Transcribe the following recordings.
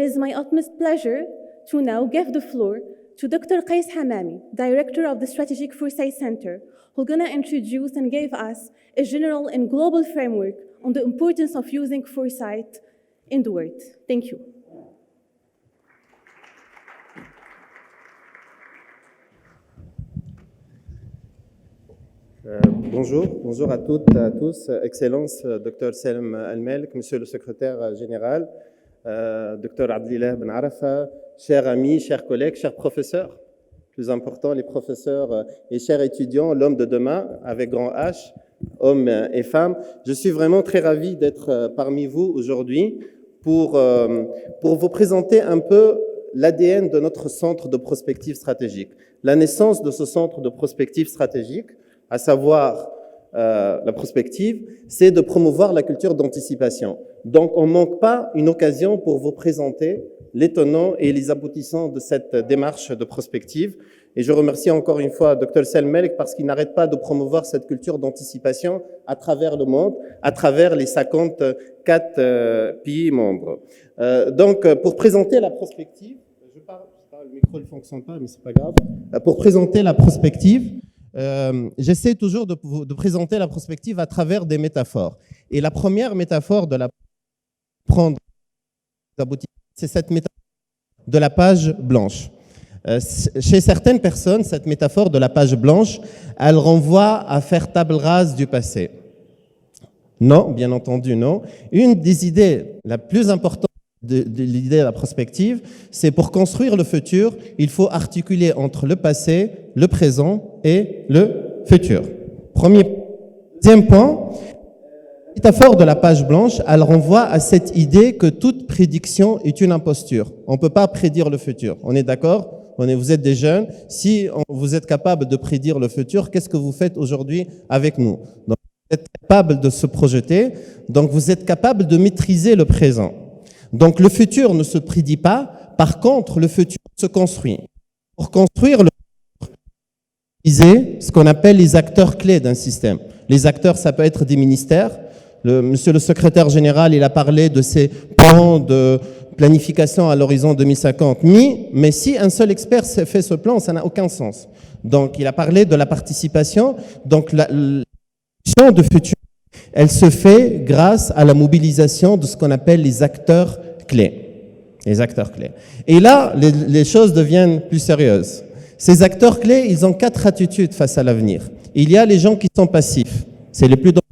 is my utmost pleasure to now give the floor to Dr. Qais Hamami, Director of the Strategic Foresight Center, who's going to introduce and give us a general and global framework on the importance of using foresight in the world. Thank you. Bonjour à toutes et à tous. Excellence, Dr. Salem Al-Malek, Monsieur le Secrétaire Général, Dr. Abdelillah Ben Arafa, chers amis, chers collègues, chers professeurs, plus important, les professeurs et chers étudiants, l'homme de demain, avec grand H, hommes et femmes. Je suis vraiment très ravi d'être parmi vous aujourd'hui pour vous présenter un peu l'ADN de notre centre de prospective stratégique. La naissance de ce centre de prospective stratégique, à savoir la prospective, c'est de promouvoir la culture d'anticipation. Donc, on ne manque pas une occasion pour vous présenter les tenants et les aboutissants de cette démarche de prospective. Et je remercie encore une fois Dr. Salem Al-Malek parce qu'il n'arrête pas de promouvoir cette culture d'anticipation à travers le monde, à travers les 54 pays membres. Donc, pour présenter la prospective, le micro ne fonctionne pas, mais c'est pas grave. Pour présenter la prospective, j'essaie toujours de présenter la prospective à travers des métaphores. Et la première métaphore de la prendre, c'est cette métaphore de la page blanche. Chez certaines personnes, cette métaphore de la page blanche, elle renvoie à faire table rase du passé. Non, bien entendu, non. Une des idées la plus importante de l'idée de la prospective, c'est pour construire le futur, il faut articuler entre le passé, le présent et le futur. Deuxième point, la métaphore de la page blanche, elle renvoie à cette idée que toute prédiction est une imposture. On ne peut pas prédire le futur. On est d'accord ? Vous êtes des jeunes. Si vous êtes capable de prédire le futur, qu'est-ce que vous faites aujourd'hui avec nous ? Donc, vous êtes capable de se projeter, donc vous êtes capable de maîtriser le présent. Donc, le futur ne se prédit pas. Par contre, le futur se construit. Pour construire le futur, ce qu'on appelle les acteurs clés d'un système. Les acteurs, ça peut être des ministères. Monsieur le secrétaire général, il a parlé de ces plans de planification à l'horizon 2050. Mais si un seul expert fait ce plan, ça n'a aucun sens. Donc, il a parlé de la participation. Donc, la vision de futur, elle se fait grâce à la mobilisation de ce qu'on appelle les acteurs clés. Les acteurs clés. Et là, les choses deviennent plus sérieuses. Ces acteurs clés, ils ont 4 attitudes face à l'avenir. Il y a les gens qui sont passifs. C'est les plus dangereux.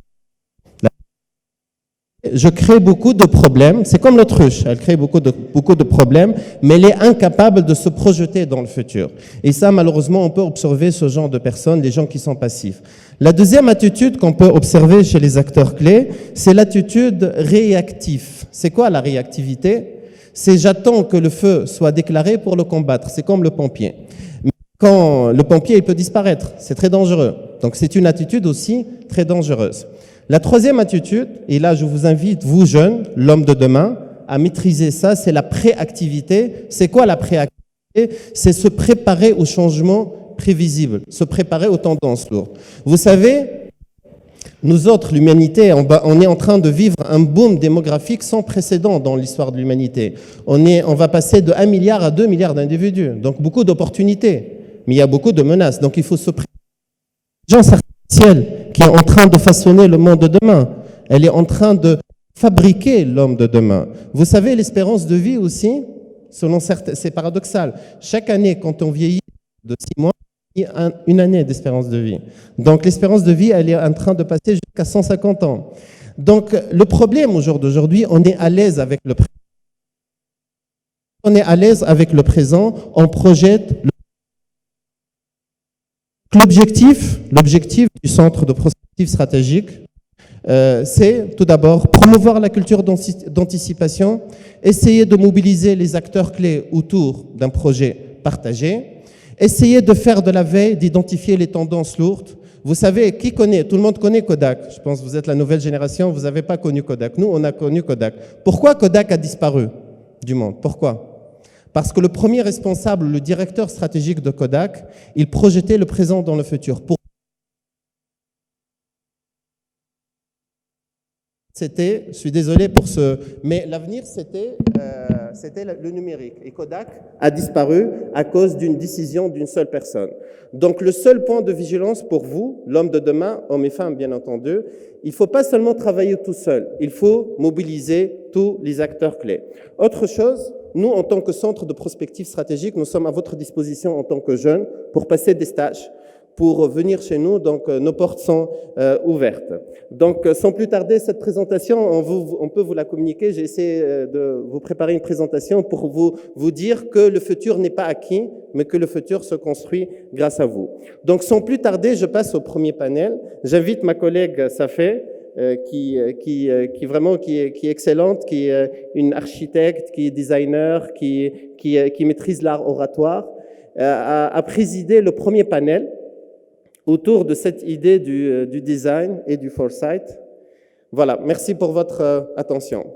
Je crée beaucoup de problèmes. C'est comme l'autruche. Elle crée beaucoup de problèmes, mais elle est incapable de se projeter dans le futur. Et ça, malheureusement, on peut observer ce genre de personnes, les gens qui sont passifs. La deuxième attitude qu'on peut observer chez les acteurs clés, c'est l'attitude réactive. C'est quoi la réactivité ? C'est j'attends que le feu soit déclaré pour le combattre. C'est comme le pompier. Mais quand le pompier, il peut disparaître. C'est très dangereux. Donc, c'est une attitude aussi très dangereuse. La troisième attitude, et là je vous invite, vous jeunes, l'homme de demain, à maîtriser ça, c'est la préactivité. C'est quoi la préactivité ? C'est se préparer aux changements prévisibles, se préparer aux tendances lourdes. Vous savez, nous autres, l'humanité, on est en train de vivre un boom démographique sans précédent dans l'histoire de l'humanité. On va passer de 1 milliard à 2 milliards d'individus, donc beaucoup d'opportunités, mais il y a beaucoup de menaces, donc il faut se préparer. L'intelligence artificielle qui est en train de façonner le monde de demain. Elle est en train de fabriquer l'homme de demain. Vous savez, l'espérance de vie aussi, selon certains, c'est paradoxal. Chaque année, quand on vieillit de 6 mois, il y a une année d'espérance de vie. Donc, l'espérance de vie, elle est en train de passer jusqu'à 150 ans. Donc, le problème au jour d'aujourd'hui, on est à l'aise avec le présent. On est à l'aise avec le présent, on projette le L'objectif du centre de prospective stratégique, c'est tout d'abord promouvoir la culture d'anticipation, essayer de mobiliser les acteurs clés autour d'un projet partagé, essayer de faire de la veille, d'identifier les tendances lourdes. Vous savez, qui connaît ? Tout le monde connaît Kodak. Je pense que vous êtes la nouvelle génération, vous n'avez pas connu Kodak. Nous, on a connu Kodak. Pourquoi Kodak a disparu du monde ? Pourquoi ? Parce que le premier responsable, le directeur stratégique de Kodak, il projetait le présent dans le futur. Je suis désolé pour ce... Mais l'avenir, c'était c'était le numérique. Et Kodak a disparu à cause d'une décision d'une seule personne. Donc, le seul point de vigilance pour vous, l'homme de demain, hommes et femmes bien entendu, il ne faut pas seulement travailler tout seul, il faut mobiliser tous les acteurs clés. Autre chose, nous, en tant que centre de prospective stratégique, nous sommes à votre disposition en tant que jeunes pour passer des stages, pour venir chez nous, donc nos portes sont ouvertes. Donc, sans plus tarder, cette présentation, on peut vous la communiquer. J'ai essayé de vous préparer une présentation pour vous dire que le futur n'est pas acquis, mais que le futur se construit grâce à vous. Donc, sans plus tarder, je passe au premier panel. J'invite ma collègue Safé, qui est excellente, qui est une architecte, qui est designer, qui maîtrise l'art oratoire, à présider le premier panel autour de cette idée du design et du foresight. Voilà, merci pour votre attention.